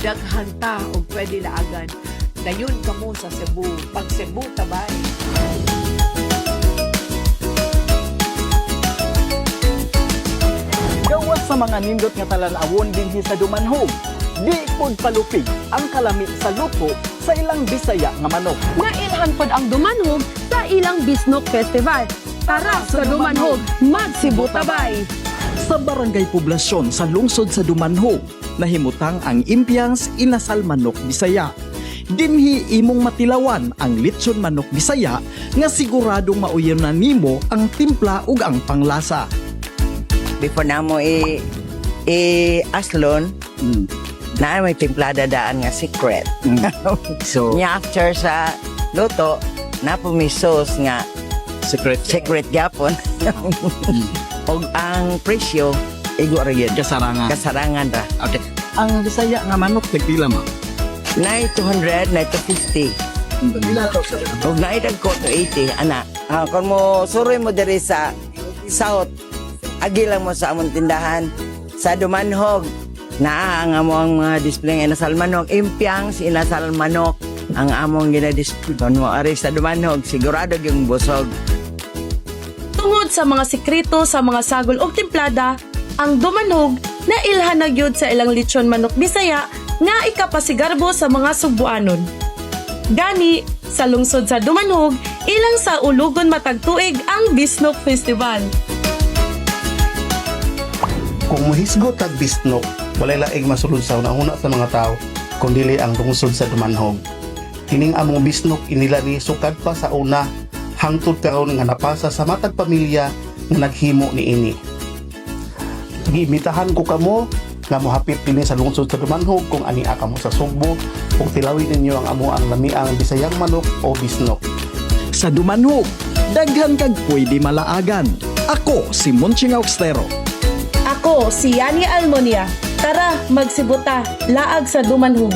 daghan ta o pwede laagan. Dayon kamo sa Cebu. Pag Cebu tabay. Gawas sa mga nindot nga talan-awon dinhi sa Dumanhog, di pod palupig ang kalami sa luto sa ilang Bisaya nga manok. Nailhan pod ang Dumanhog sa ilang Bisnok Festival. Tara sa Dumanhog, magsibutabay! Sa barangay poblasyon sa lungsod sa Dumanhog, nahimutang ang Impiang's Inasal Manok Bisaya. Dinhi imong matilawan ang litson manok Bisaya nga siguradong mauyon na nimo ang timpla ug ang panglasa. Before na mo aslon, na may timplada daan nga secret. So, Nya after sa luto, na po may sauce nga secret gyapon. Og ang presyo, igo ra gyud kasarangan ra. okay. Ang Bisaya nga manok tagpila ma? Na 200, na 250. Og na idag ko to 80 ana. Kung mo suroy mo diri sa south, agi lang mo sa among tindahan sa Dumanhog. Naa ang among mga display ng inasal manok, Impiang's Inasal Manok ang among gina-display. Kung mo ari sa Dumanhog, sigurado yung busog. Tungod sa mga sikreto sa mga sagol o timplada, ang Dumanhog na ilhan na gyud sa ilang lechon manok Bisaya nga ikapasigarbo sa mga Subuanon. Gani, sa lungsod sa Dumanhog, ilang sa ulugon matag tuig ang Bisnok Festival. Kung muhisgot tag Bisnok, walay laig masulod sa una-una sa mga tao, kundi ang lungsod sa Dumanhog. Kining among Bisnok inila ni sukad pa sa una, hangtod karon nga napasa sa matag pamilya nga naghimo niini. Giimitahan ko kamo nga mohapit kini sa lungsod sa Dumanhog kung ania kamo sa Sugbo ug tilawin ninyo ang amo ang lamiang Bisayang manok o Bisnok. Sa Dumanhog, daghan kag pwede malaagan. Ako si Monching Austero. Ako, si Yani Almonia. Tara, magsibuta, laag sa Dumanhog.